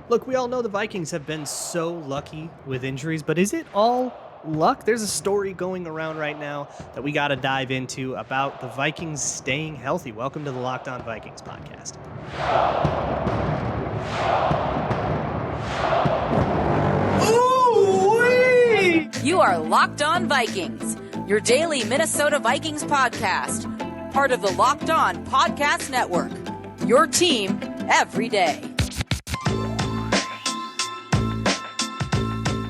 Look, we all know the Vikings have been so lucky with injuries, but is it all luck? There's a story going around right now that we got to dive into about the Vikings staying healthy. Welcome to the Locked On Vikings podcast. Ooh-wee! You are Locked On Vikings, your daily Minnesota Vikings podcast, part of the Locked On Podcast Network, your team every day.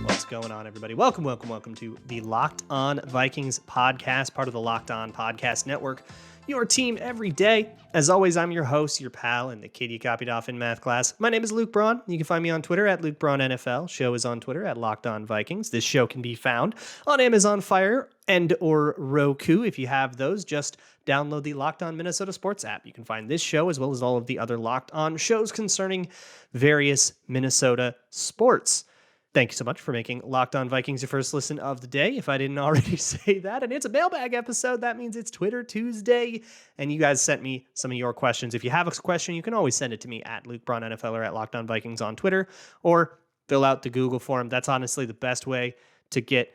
What's going on, everybody? Welcome to the Locked On Vikings podcast, part of the Locked On Podcast Network, your team every day. As always, I'm your host, your pal, and the kid you copied off in math class. My name is Luke Braun. You can find me on Twitter at Luke Braun NFL. Show is on Twitter at Locked On Vikings. This show can be found on Amazon Fire and or Roku. If you have those, just download the Locked On Minnesota Sports app. You can find this show as well as all of the other Locked On shows concerning various Minnesota sports. Thank you so much for making Locked On Vikings your first listen of the day. If I didn't already say that, and it's a mailbag episode, that means it's Twitter Tuesday, and you guys sent me some of your questions. If you have a question, you can always send it to me at Luke Braun NFL or at Locked On Vikings on Twitter, or fill out the Google form. That's honestly the best way to get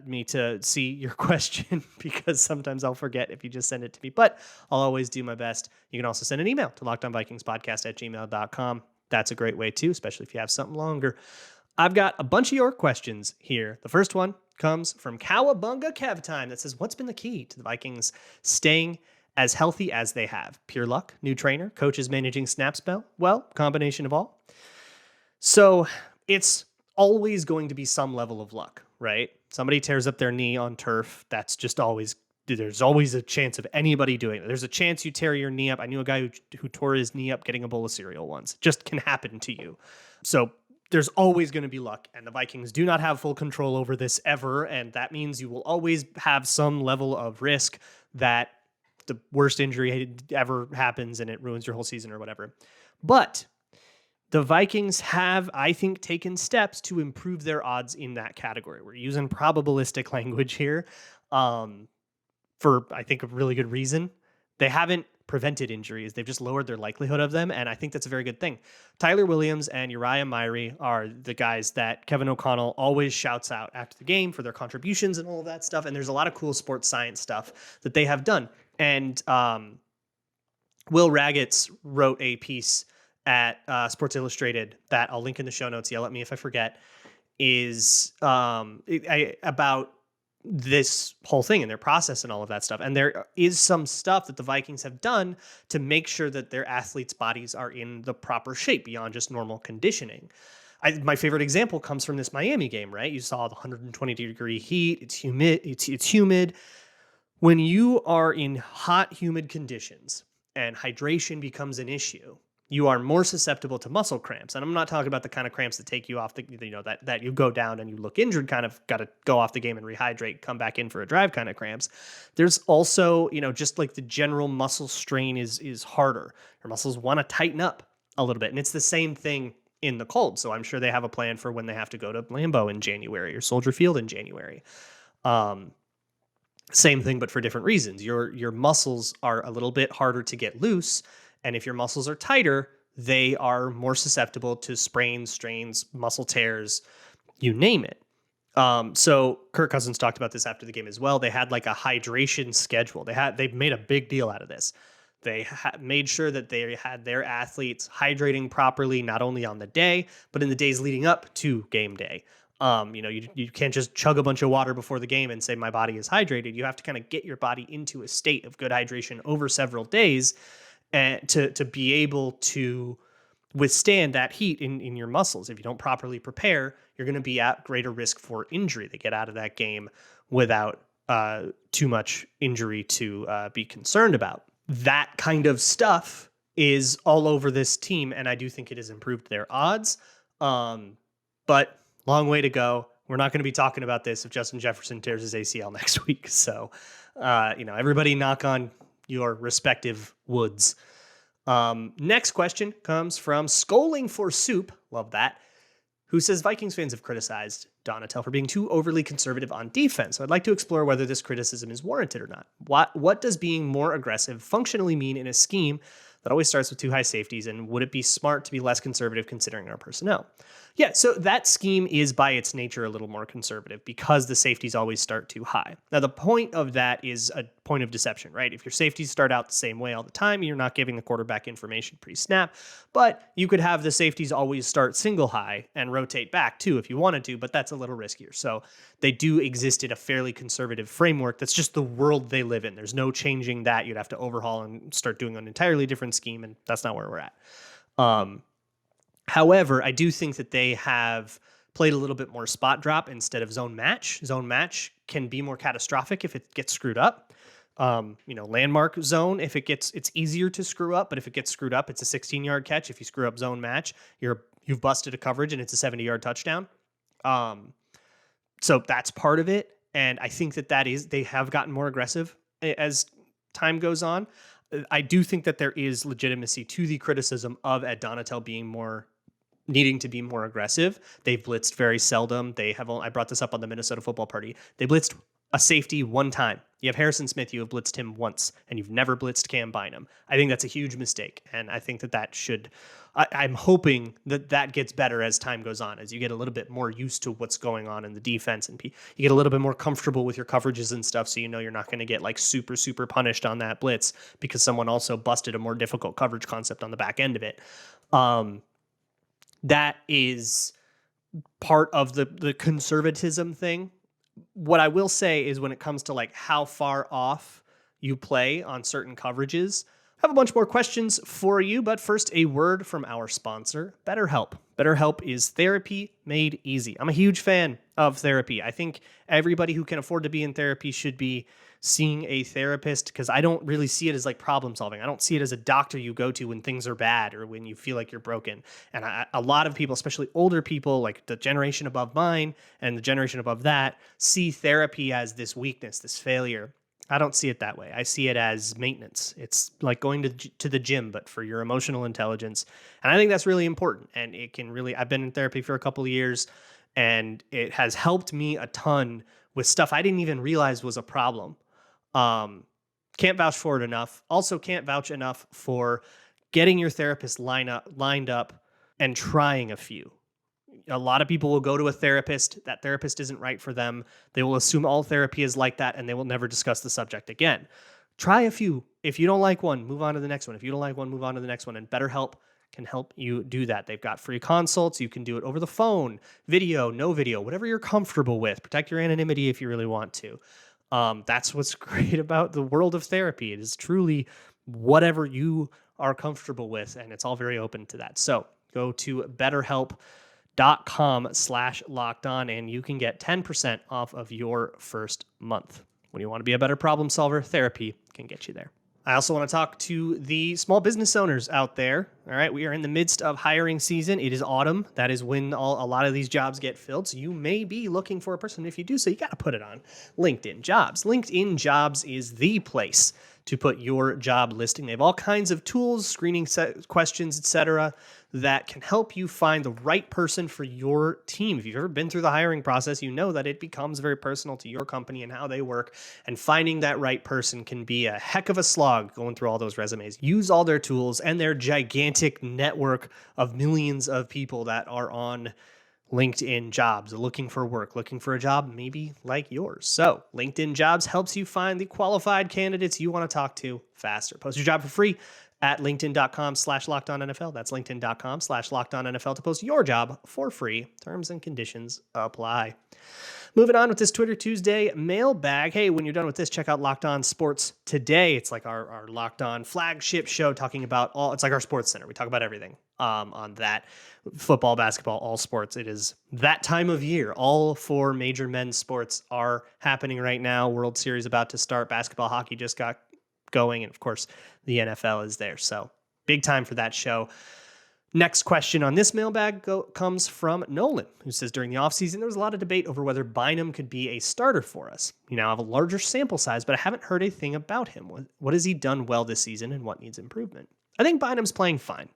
me to see your question, because sometimes I'll forget if you just send it to me, but I'll always do my best. You can also send an email to lockedonvikingspodcast@gmail.com. That's a great way too, especially if you have something longer. I've got a bunch of your questions here. The first one comes from Cowabunga Kev Time that says, what's been the key to the Vikings staying as healthy as they have? Pure luck, new trainer, coaches managing snap spell? Well, combination of all. So it's always going to be some level of luck, right? Somebody tears up their knee on turf. That's just there's always a chance of anybody doing it. There's a chance you tear your knee up. I knew a guy who tore his knee up getting a bowl of cereal once. It just can happen to you. So there's always going to be luck, and the Vikings do not have full control over this ever, and that means you will always have some level of risk that the worst injury ever happens and it ruins your whole season or whatever. But the Vikings have, I think, taken steps to improve their odds in that category. We're using probabilistic language here for, I think, a really good reason. They haven't prevented injuries. They've just lowered their likelihood of them, and I think that's a very good thing. Tyler Williams and Uriah Myrie are the guys that Kevin O'Connell always shouts out after the game for their contributions and all of that stuff, and there's a lot of cool sports science stuff that they have done. And Will Ragatz wrote a piece at Sports Illustrated that I'll link in the show notes. Yell at me if I forget, is about this whole thing and their process and all of that stuff. And there is some stuff that the Vikings have done to make sure that their athletes' bodies are in the proper shape beyond just normal conditioning. My favorite example comes from this Miami game, right? You saw the 120-degree heat. It's humid. It's humid. When you are in hot, humid conditions and hydration becomes an issue, you are more susceptible to muscle cramps. And I'm not talking about the kind of cramps that take you off that you go down and you look injured, kind of got to go off the game and rehydrate, come back in for a drive kind of cramps. There's also, just like the general muscle strain is harder. Your muscles want to tighten up a little bit. And it's the same thing in the cold. So I'm sure they have a plan for when they have to go to Lambeau in January or Soldier Field in January. Same thing, but for different reasons. Your muscles are a little bit harder to get loose. And if your muscles are tighter, they are more susceptible to sprains, strains, muscle tears, you name it. So Kirk Cousins talked about this after the game as well. They had like a hydration schedule. They made a big deal out of this. They made sure that they had their athletes hydrating properly, not only on the day, but in the days leading up to game day. You can't just chug a bunch of water before the game and say my body is hydrated. You have to kind of get your body into a state of good hydration over several days and to be able to withstand that heat in your muscles. If you don't properly prepare, you're going to be at greater risk for injury. They get out of that game without too much injury to be concerned about. That kind of stuff is all over this team, and I do think it has improved their odds. But long way to go. We're not going to be talking about this if Justin Jefferson tears his ACL next week. So, everybody knock on your respective woods. Next question comes from Scoling for Soup. Love that. Who says Vikings fans have criticized Donatel for being too overly conservative on defense. So I'd like to explore whether this criticism is warranted or not. What does being more aggressive functionally mean in a scheme that always starts with 2 high safeties. And would it be smart to be less conservative considering our personnel? Yeah, so that scheme is by its nature a little more conservative because the safeties always start too high. Now, the point of that is a point of deception, right? If your safeties start out the same way all the time, you're not giving the quarterback information pre-snap, but you could have the safeties always start single high and rotate back too if you wanted to, but that's a little riskier. So they do exist in a fairly conservative framework. That's just the world they live in. There's no changing that. You'd have to overhaul and start doing an entirely different scheme, and that's not where we're at. However, I do think that they have played a little bit more spot drop instead of zone match. Zone match can be more catastrophic if it gets screwed up. Landmark zone, if it's easier to screw up, but if it gets screwed up, it's a 16-yard catch. If you screw up zone match, you've busted a coverage and it's a 70-yard touchdown. So that's part of it. And I think they have gotten more aggressive as time goes on. I do think that there is legitimacy to the criticism of Ed Donatel needing to be more aggressive. They've blitzed very seldom. I brought this up on the Minnesota Football Party. They blitzed a safety one time. You have Harrison Smith, you have blitzed him once, and you've never blitzed Cam Bynum. I think that's a huge mistake, and I think I'm hoping that gets better as time goes on, as you get a little bit more used to what's going on in the defense, and you get a little bit more comfortable with your coverages and stuff, so you know you're not going to get like super, super punished on that blitz because someone also busted a more difficult coverage concept on the back end of it. That is part of the conservatism thing. What I will say is when it comes to like how far off you play on certain coverages, I have a bunch more questions for you, but first a word from our sponsor, BetterHelp. BetterHelp is therapy made easy. I'm a huge fan of therapy. I think everybody who can afford to be in therapy should be seeing a therapist because I don't really see it as like problem solving. I don't see it as a doctor you go to when things are bad or when you feel like you're broken. And a lot of people, especially older people, like the generation above mine and the generation above that, see therapy as this weakness, this failure. I don't see it that way. I see it as maintenance. It's like going to the gym, but for your emotional intelligence. And I think that's really important. And it can really, I've been in therapy for a couple of years and it has helped me a ton with stuff I didn't even realize was a problem. Can't vouch for it enough. Also can't vouch enough for getting your therapist lined up and trying a few. A lot of people will go to a therapist. That therapist isn't right for them. They will assume all therapy is like that and they will never discuss the subject again. Try a few. If you don't like one, move on to the next one. If you don't like one, move on to the next one. And BetterHelp can help you do that. They've got free consults. You can do it over the phone, video, no video, whatever you're comfortable with. Protect your anonymity if you really want to. That's what's great about the world of therapy. It is truly whatever you are comfortable with, and it's all very open to that. So go to BetterHelp.com/lockedon, and you can get 10% off of your first month. When you want to be a better problem solver, therapy can get you there. I also want to talk to the small business owners out there. All right, we are in the midst of hiring season. It is autumn. That is when a lot of these jobs get filled. So you may be looking for a person. If you do so, you got to put it on LinkedIn Jobs. LinkedIn Jobs is the place to put your job listing. They have all kinds of tools, screening questions, etc., that can help you find the right person for your team. If you've ever been through the hiring process, you know that it becomes very personal to your company and how they work. And finding that right person can be a heck of a slog going through all those resumes. Use all their tools and their gigantic network of millions of people that are on LinkedIn Jobs, looking for work, looking for a job maybe like yours. So LinkedIn Jobs helps you find the qualified candidates you want to talk to faster. Post your job for free at linkedin.com/lockedonnfl. That's linkedin.com/lockedonnfl to post your job for free. Terms and conditions apply. Moving on with this Twitter Tuesday mailbag. Hey, when you're done with this, check out Locked On Sports Today. It's like our Locked On flagship show talking about it's like our sports center. We talk about everything on that. Football, basketball, all sports. It is that time of year. All four major men's sports are happening right now. World Series about to start. Basketball, hockey just got going. And of course, the NFL is there. So big time for that show. Next question on this mailbag comes from Nolan, who says, during the offseason, there was a lot of debate over whether Bynum could be a starter for us. We now have a larger sample size, but I haven't heard a thing about him. What has he done well this season and what needs improvement? I think Bynum's playing fine.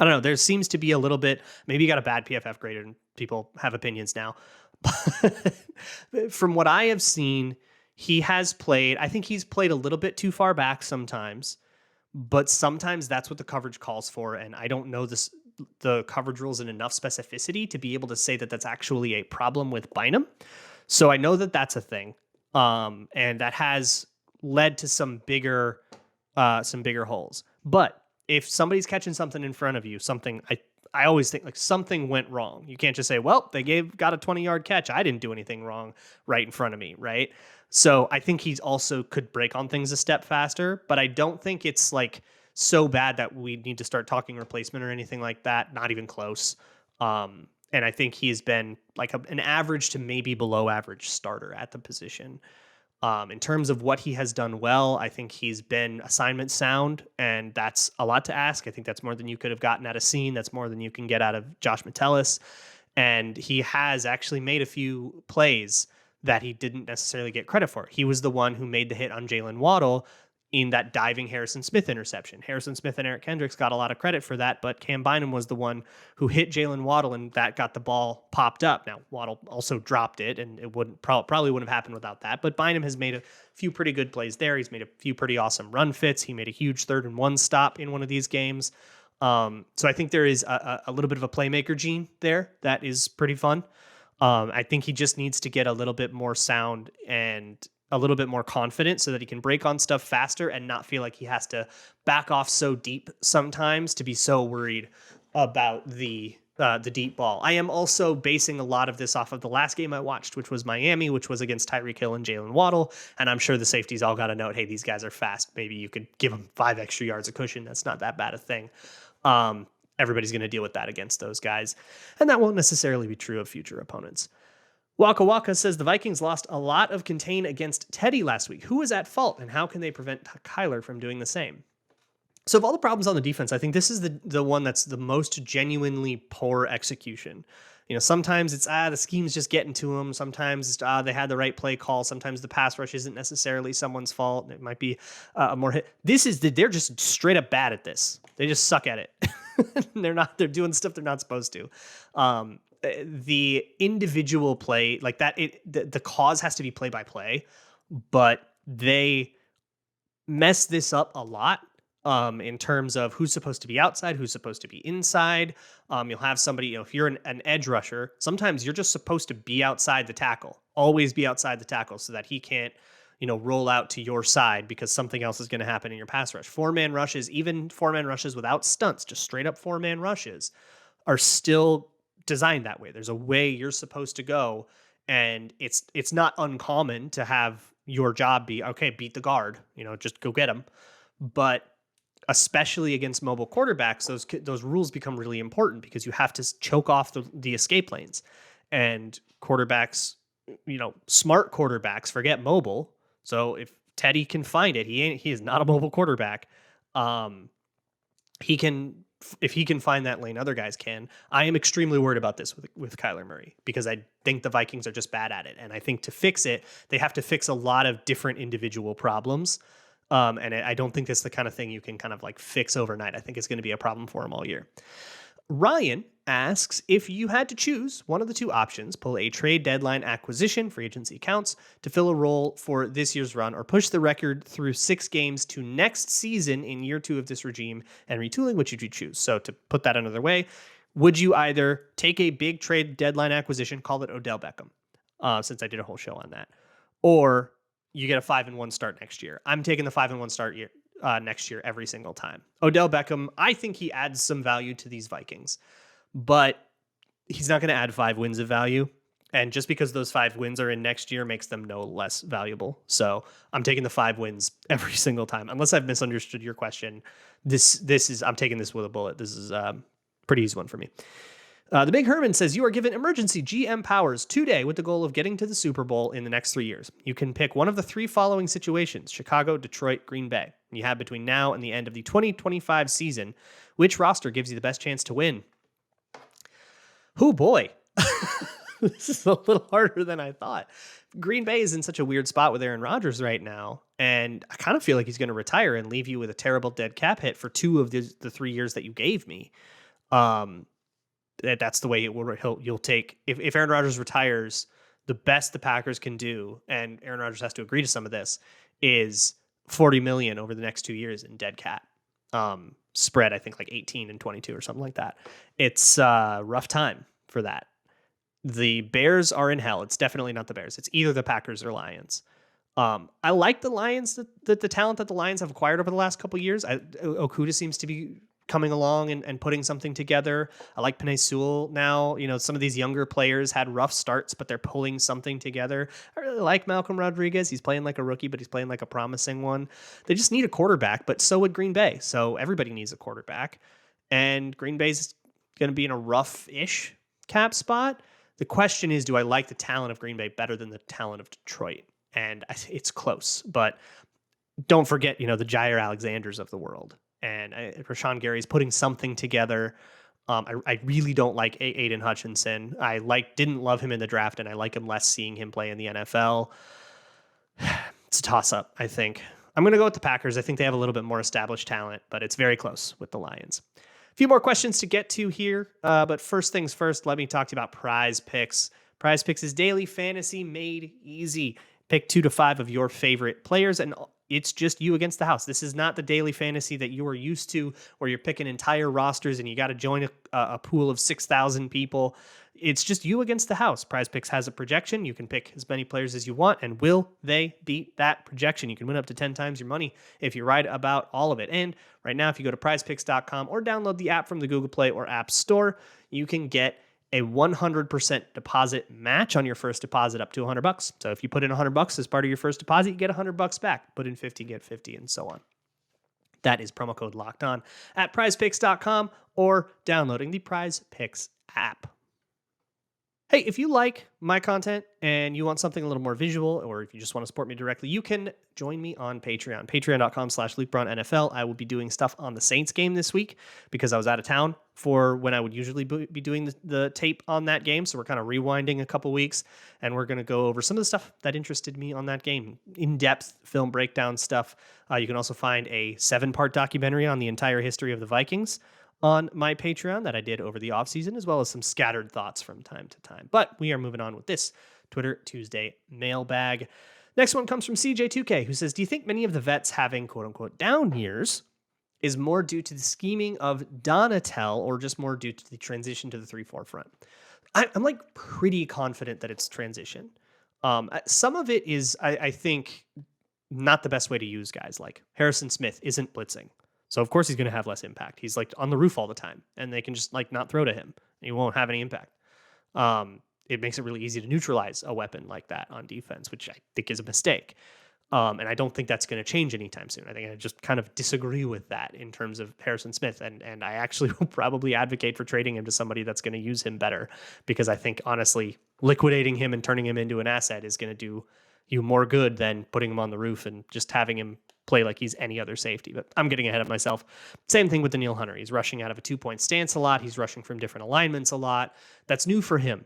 I don't know. There seems to be a little bit, maybe he got a bad PFF grade and people have opinions now. From what I have seen, he has played, I think he's played a little bit too far back sometimes, but sometimes that's what the coverage calls for. And I don't know the coverage rules in enough specificity to be able to say that that's actually a problem with Bynum. So I know that that's a thing. And that has led to some bigger holes. But if somebody's catching something in front of you, I always think like something went wrong. You can't just say, well, they got a 20-yard catch. I didn't do anything wrong right in front of me, right? So I think he's also could break on things a step faster, but I don't think it's like so bad that we need to start talking replacement or anything like that. Not even close. And I think he's been like an average to maybe below average starter at the position. In terms of what he has done well, I think he's been assignment sound, and that's a lot to ask. I think that's more than you could have gotten out of Scene. That's more than you can get out of Josh Metellus. And he has actually made a few plays that he didn't necessarily get credit for. He was the one who made the hit on Jalen Waddle in that diving Harrison Smith interception. Harrison Smith and Eric Kendricks got a lot of credit for that, but Cam Bynum was the one who hit Jalen Waddle, and that got the ball popped up. Now, Waddle also dropped it, and it probably wouldn't have happened without that, but Bynum has made a few pretty good plays there. He's made a few pretty awesome run fits. He made a huge 3rd-and-1 stop in one of these games. So I think there is a little bit of a playmaker gene there that is pretty fun. I think he just needs to get a little bit more sound and a little bit more confident so that he can break on stuff faster and not feel like he has to back off so deep sometimes to be so worried about the deep ball. I am also basing a lot of this off of the last game I watched, which was Miami, which was against Tyreek Hill and Jalen Waddle. And I'm sure the safeties all got a note, hey, these guys are fast. Maybe you could give them 5 extra yards of cushion. That's not that bad a thing. Everybody's going to deal with that against those guys. And that won't necessarily be true of future opponents. Waka Waka says the Vikings lost a lot of contain against Teddy last week. Who was at fault, and how can they prevent Kyler from doing the same? So of all the problems on the defense, I think this is the one that's the most genuinely poor execution. You know, sometimes it's the scheme's just getting to them. Sometimes it's they had the right play call. Sometimes the pass rush isn't necessarily someone's fault. It might be a more hit. They're just straight up bad at this. They just suck at it. They're doing stuff they're not supposed to. The individual play like that, the cause has to be play by play, but they mess this up a lot in terms of who's supposed to be outside, who's supposed to be inside. You'll have somebody, if you're an edge rusher, sometimes you're just supposed to be outside the tackle, always be outside the tackle so that he can't, roll out to your side because something else is going to happen in your pass rush. 4-man rushes, even 4-man rushes without stunts, just straight up 4-man rushes are still designed that way. There's a way you're supposed to go, and it's not uncommon to have your job be, okay, beat the guard, just go get him. But especially against mobile quarterbacks, those rules become really important because you have to choke off the escape lanes. And quarterbacks, smart quarterbacks, forget mobile. So if Teddy can find it, he is not a mobile quarterback. If he can find that lane, other guys can. I am extremely worried about this with Kyler Murray because I think the Vikings are just bad at it. And I think to fix it, they have to fix a lot of different individual problems. And I don't think that's the kind of thing you can kind of like fix overnight. I think it's going to be a problem for him all year. Ryan asks, if you had to choose one of the two options, pull a trade deadline acquisition, free agency counts, to fill a role for this year's run, or push the record through 6 games to next season in year 2 of this regime and retooling, which would you choose? So to put that another way, would you either take a big trade deadline acquisition, call it Odell Beckham, since I did a whole show on that, or you get a 5-1 start next year? I'm taking the 5-1 start year. Next year every single time. Odell Beckham, I think he adds some value to these Vikings, but he's not going to add 5 wins of value. And just because those 5 wins are in next year makes them no less valuable. So I'm taking the 5 wins every single time. Unless I've misunderstood your question, I'm taking this with a bullet. This is a pretty easy one for me. The Big Herman says, you are given emergency GM powers today with the goal of getting to the Super Bowl in the next 3 years. You can pick one of the 3 following situations: Chicago, Detroit, Green Bay. You have between now and the end of the 2025 season. Which roster gives you the best chance to win? Oh boy. This is a little harder than I thought. Green Bay is in such a weird spot with Aaron Rodgers right now, and I kind of feel like he's going to retire and leave you with a terrible dead cap hit for 2 of the 3 years that you gave me. That's the way you'll take. If Aaron Rodgers retires, the best the Packers can do, and Aaron Rodgers has to agree to some of this, is $40 million over the next 2 years in dead cap. Spread, I think, like 18-22 or something like that. It's a rough time for that. The Bears are in hell. It's definitely not the Bears. It's either the Packers or Lions. I like the Lions, the talent that the Lions have acquired over the last couple of years. Okuda seems to be coming along and putting something together. I like Penei Sewell now. Some of these younger players had rough starts, but they're pulling something together. I really like Malcolm Rodriguez. He's playing like a rookie, but he's playing like a promising one. They just need a quarterback, but so would Green Bay. So everybody needs a quarterback. And Green Bay's going to be in a rough-ish cap spot. The question is, do I like the talent of Green Bay better than the talent of Detroit? And it's close, but don't forget, the Jair Alexanders of the world. And Rashawn Gary's putting something together. I really don't like Aiden Hutchinson. I didn't love him in the draft, and I like him less seeing him play in the NFL. It's a toss-up, I think. I'm going to go with the Packers. I think they have a little bit more established talent, but it's very close with the Lions. A few more questions to get to here, but first things first, let me talk to you about Prize Picks. Prize Picks is daily fantasy made easy. Pick 2 to 5 of your favorite players, and it's just you against the house. This is not the daily fantasy that you are used to, where you're picking entire rosters and you got to join a pool of 6,000 people. It's just you against the house. Prize Picks has a projection. You can pick as many players as you want, and will they beat that projection? You can win up to 10 times your money if you're right about all of it. And right now, if you go to prizepicks.com or download the app from the Google Play or App Store, you can get a 100% deposit match on your first deposit up to $100. So if you put in $100 as part of your first deposit, you get $100 back. Put in 50, get 50, and so on. That is promo code Locked On at prizepicks.com or downloading the Prize Picks app. Hey, if you like my content and you want something a little more visual, or if you just want to support me directly, you can join me on Patreon. Patreon.com/LukeBraunNFL. I will be doing stuff on the Saints game this week because I was out of town for when I would usually be doing the tape on that game. So we're kind of rewinding a couple weeks, and we're going to go over some of the stuff that interested me on that game. In-depth film breakdown stuff. You can also find a 7-part documentary on the entire history of the Vikings on my Patreon that I did over the offseason, as well as some scattered thoughts from time to time. But we are moving on with this Twitter Tuesday mailbag. Next one comes from CJ2K, who says, do you think many of the vets having quote-unquote down years is more due to the scheming of Donatel or just more due to the transition to the 3-4 front? I'm like pretty confident that it's transition. Some of it is, I think, not the best way to use guys. Like Harrison Smith isn't blitzing. So, of course, he's going to have less impact. He's like on the roof all the time, and they can just like not throw to him. He won't have any impact. It makes it really easy to neutralize a weapon like that on defense, which I think is a mistake. And I don't think that's going to change anytime soon. I think I just kind of disagree with that in terms of Harrison Smith. And I actually will probably advocate for trading him to somebody that's going to use him better, because I think, honestly, liquidating him and turning him into an asset is going to do you more good than putting him on the roof and just having him play like he's any other safety. But I'm getting ahead of myself. Same thing with Daniil Hunter. He's rushing out of a 2-point stance a lot. He's rushing from different alignments a lot. That's new for him.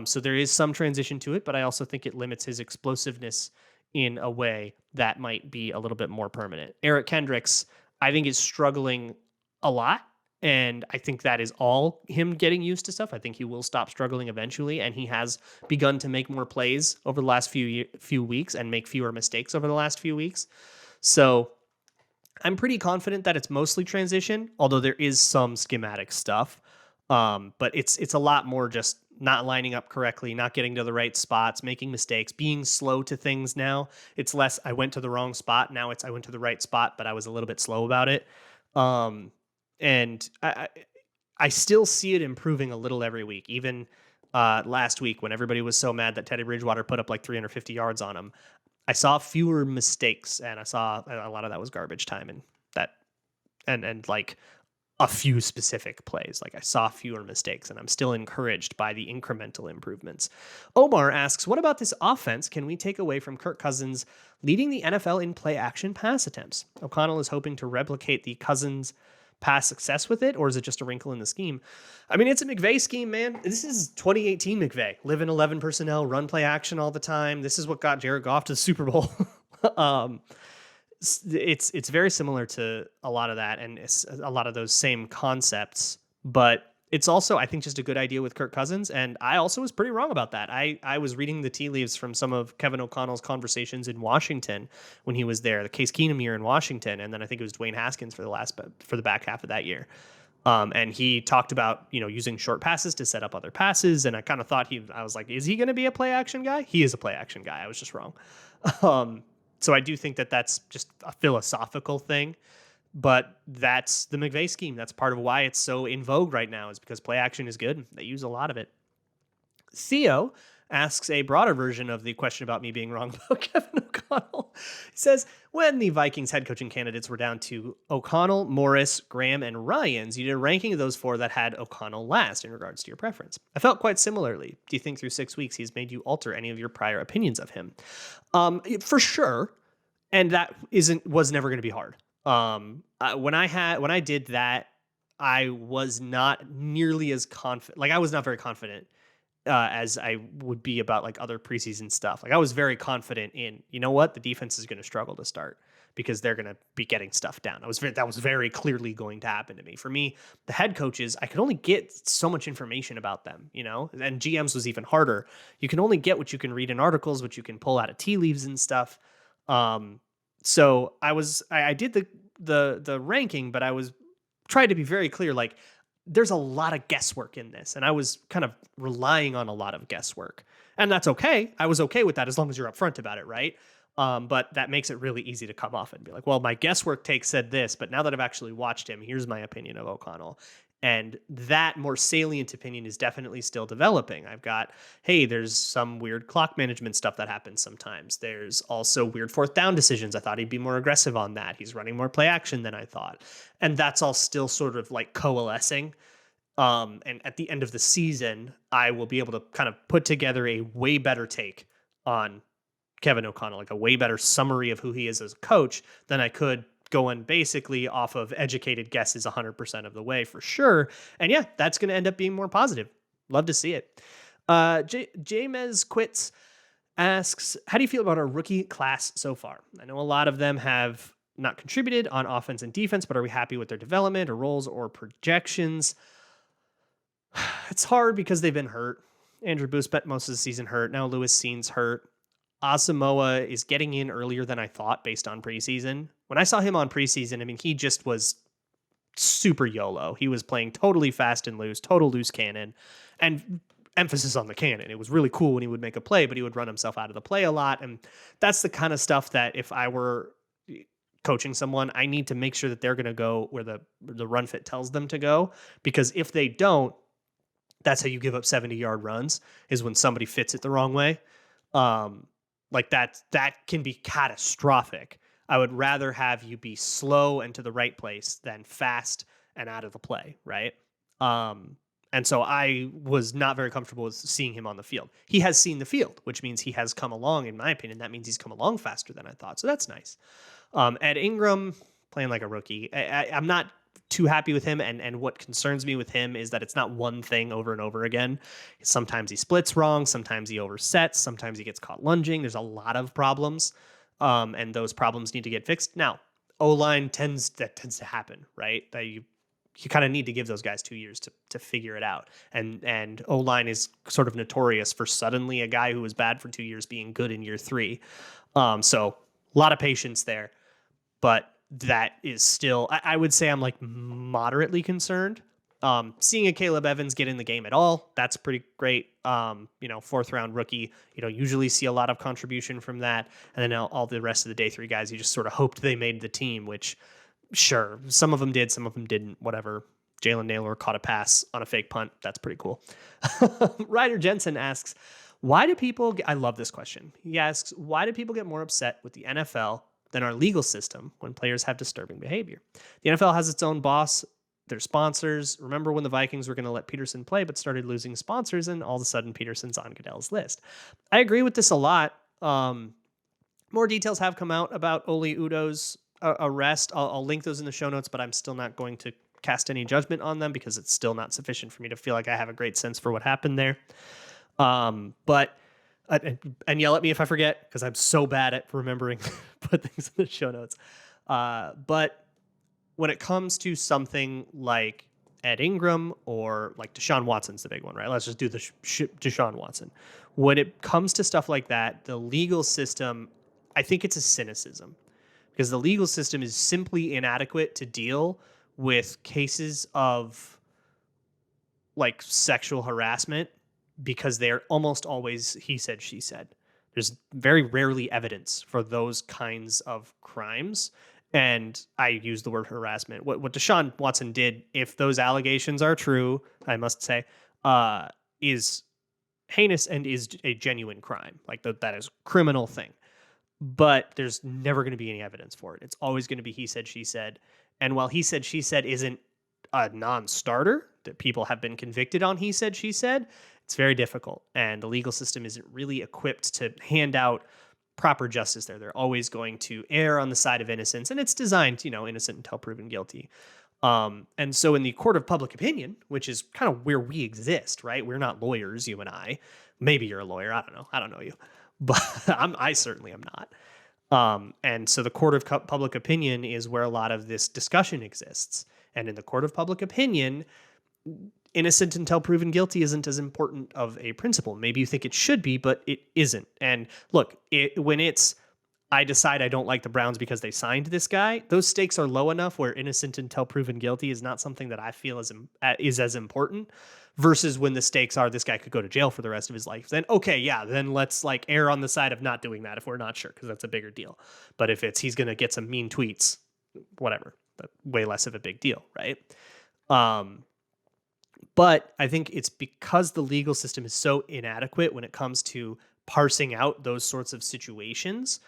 So there is some transition to it, but I also think it limits his explosiveness in a way that might be a little bit more permanent. Eric Kendricks, I think, is struggling a lot. And I think that is all him getting used to stuff. I think he will stop struggling eventually, and he has begun to make more plays over the last few weeks and make fewer mistakes over the last few weeks. So I'm pretty confident that it's mostly transition, although there is some schematic stuff. But it's a lot more just not lining up correctly, not getting to the right spots, making mistakes, being slow to things now. It's less, I went to the wrong spot. Now it's, I went to the right spot, but I was a little bit slow about it. And I still see it improving a little every week. Even last week, when everybody was so mad that Teddy Bridgewater put up like 350 yards on him, I saw fewer mistakes, and I saw a lot of that was garbage time and like a few specific plays. Like I saw fewer mistakes, and I'm still encouraged by the incremental improvements. Omar asks, what about this offense can we take away from Kirk Cousins leading the NFL in play action pass attempts? O'Connell is hoping to replicate the Cousins past success with it, or is it just a wrinkle in the scheme? I mean, it's a McVay scheme, man. This is 2018 McVay. Live in 11 personnel, run play action all the time. This is what got Jared Goff to the Super Bowl. It's very similar to a lot of that, and it's a lot of those same concepts, but it's also, I think, just a good idea with Kirk Cousins. And I also was pretty wrong about that. I was reading the tea leaves from some of Kevin O'Connell's conversations in Washington when he was there, the Case Keenum year in Washington. And then I think it was Dwayne Haskins for the back half of that year. And he talked about, using short passes to set up other passes. And I kind of thought I was like, is he going to be a play action guy? He is a play action guy. I was just wrong. So I do think that that's just a philosophical thing. But that's the McVay scheme. That's part of why it's so in vogue right now, is because play action is good. They use a lot of it. Theo asks a broader version of the question about me being wrong about Kevin O'Connell. He says, when the Vikings head coaching candidates were down to O'Connell, Morris, Graham, and Ryans, you did a ranking of those 4 that had O'Connell last in regards to your preference. I felt quite similarly. Do you think through 6 weeks he's made you alter any of your prior opinions of him? For sure. And that was never going to be hard. When I did that, I was not nearly as confident. Like, I was not very confident as I would be about like other preseason stuff. Like, I was very confident in, the defense is going to struggle to start because they're going to be getting stuff down. That was very clearly going to happen to me. For me, the head coaches, I could only get so much information about them, and GMs was even harder. You can only get what you can read in articles, what you can pull out of tea leaves and stuff. So I did the ranking, but I was trying to be very clear. Like, there's a lot of guesswork in this, and I was kind of relying on a lot of guesswork, and that's okay. I was okay with that as long as you're upfront about it, right? But that makes it really easy to come off and be like, well, my guesswork take said this, but now that I've actually watched him, here's my opinion of O'Connell. And that more salient opinion is definitely still developing. I've got, hey, there's some weird clock management stuff that happens sometimes. There's also weird 4th down decisions. I thought he'd be more aggressive on that. He's running more play action than I thought. And that's all still sort of like coalescing. And at the end of the season, I will be able to kind of put together a way better take on Kevin O'Connell, like a way better summary of who he is as a coach than I could going basically off of educated guesses 100% of the way, for sure. And yeah, that's going to end up being more positive. Love to see it. Jamez Quits asks, how do you feel about our rookie class so far? I know a lot of them have not contributed on offense and defense, but are we happy with their development or roles or projections? It's hard because they've been hurt. Andrew Booth spent most of the season hurt. Now Lewis Seen's hurt. Asamoah is getting in earlier than I thought based on preseason. When I saw him on preseason, I mean, he just was super YOLO. He was playing totally fast and loose, total loose cannon, and emphasis on the cannon. It was really cool when he would make a play, but he would run himself out of the play a lot. And that's the kind of stuff that if I were coaching someone, I need to make sure that they're going to go where the run fit tells them to go, because if they don't, that's how you give up 70-yard runs, is when somebody fits it the wrong way. Like that can be catastrophic. I would rather have you be slow and to the right place than fast and out of the play, right? And so I was not very comfortable with seeing him on the field. He has seen the field, which means he has come along, in my opinion. That means he's come along faster than I thought. So that's nice. Ed Ingram, playing like a rookie. I'm not too happy with him, and what concerns me with him is that it's not one thing over and over again. Sometimes he splits wrong, sometimes he oversets, sometimes he gets caught lunging. There's a lot of problems, and those problems need to get fixed. Now, O-line tends to happen, right? That you kind of need to give those guys 2 years to figure it out. And O-line is sort of notorious for suddenly a guy who was bad for 2 years being good in year 3. So a lot of patience there, but that is still, I would say I'm like moderately concerned. Seeing a Caleb Evans get in the game at all, that's pretty great. 4th round rookie, you don't usually see a lot of contribution from that. And then all the rest of the day 3 guys, you just sort of hoped they made the team, which sure, some of them did, some of them didn't, whatever. Jalen Naylor caught a pass on a fake punt. That's pretty cool. Ryder Jensen asks, why do people I love this question. He asks, why do people get more upset with the NFL than our legal system when players have disturbing behavior? The NFL has its own boss, their sponsors. Remember when the Vikings were going to let Peterson play but started losing sponsors, and all of a sudden Peterson's on Goodell's list. I agree with this a lot. More details have come out about Oli Udoh's arrest. I'll link those in the show notes, but I'm still not going to cast any judgment on them because it's still not sufficient for me to feel like I have a great sense for what happened there. But and yell at me if I forget, because I'm so bad at remembering put things in the show notes. But when it comes to something like Ed Ingram or like Deshaun Watson's the big one, right? Let's just do the Deshaun Watson. When it comes to stuff like that, the legal system, I think it's a cynicism because the legal system is simply inadequate to deal with cases of like sexual harassment because they're almost always he said, she said. There's very rarely evidence for those kinds of crimes. And I use the word harassment. What Deshaun Watson did, if those allegations are true, I must say, is heinous and is a genuine crime. Like that is a criminal thing. But there's never going to be any evidence for it. It's always going to be he said, she said. And while he said, she said isn't a non-starter, that people have been convicted on he said, she said, it's very difficult. And the legal system isn't really equipped to hand out proper justice there. They're always going to err on the side of innocence. And it's designed, innocent until proven guilty. And so in the court of public opinion, which is kind of where we exist, right? We're not lawyers, you and I. Maybe you're a lawyer. I don't know. I don't know you. But I certainly am not. And so the court of public opinion is where a lot of this discussion exists. And in the court of public opinion, innocent until proven guilty isn't as important of a principle. Maybe you think it should be, but it isn't. And look, when it's, I decide I don't like the Browns because they signed this guy, those stakes are low enough where innocent until proven guilty is not something that I feel is as important versus when the stakes are this guy could go to jail for the rest of his life. Then, okay, yeah, then let's like err on the side of not doing that if we're not sure, because that's a bigger deal. But if it's he's going to get some mean tweets, whatever, that's way less of a big deal, right? But I think it's because the legal system is so inadequate when it comes to parsing out those sorts of situations.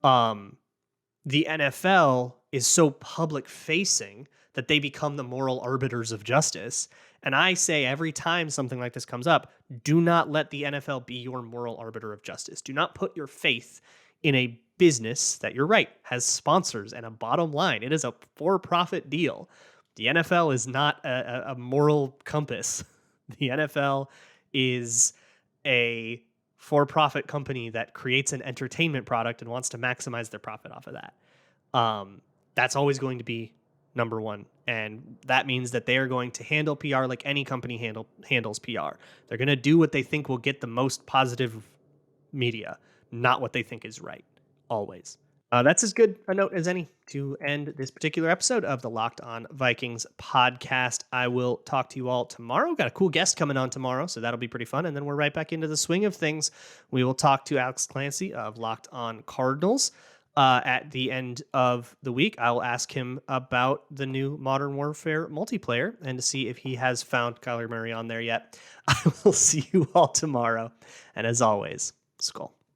The NFL is so public facing that they become the moral arbiters of justice. And I say every time something like this comes up, do not let the NFL be your moral arbiter of justice. Do not put your faith in a business that, you're right, has sponsors and a bottom line. It is a for-profit deal. The NFL is not a moral compass. The NFL is a for-profit company that creates an entertainment product and wants to maximize their profit off of that. That's always going to be number one. And that means that they are going to handle PR like any company handles PR. They're going to do what they think will get the most positive media, not what they think is right, always. That's as good a note as any to end this particular episode of the Locked On Vikings podcast. I will talk to you all tomorrow. Got a cool guest coming on tomorrow, so that'll be pretty fun. And then we're right back into the swing of things. We will talk to Alex Clancy of Locked On Cardinals. At the end of the week, I will ask him about the new Modern Warfare multiplayer and to see if he has found Kyler Murray on there yet. I will see you all tomorrow. And as always, Skol.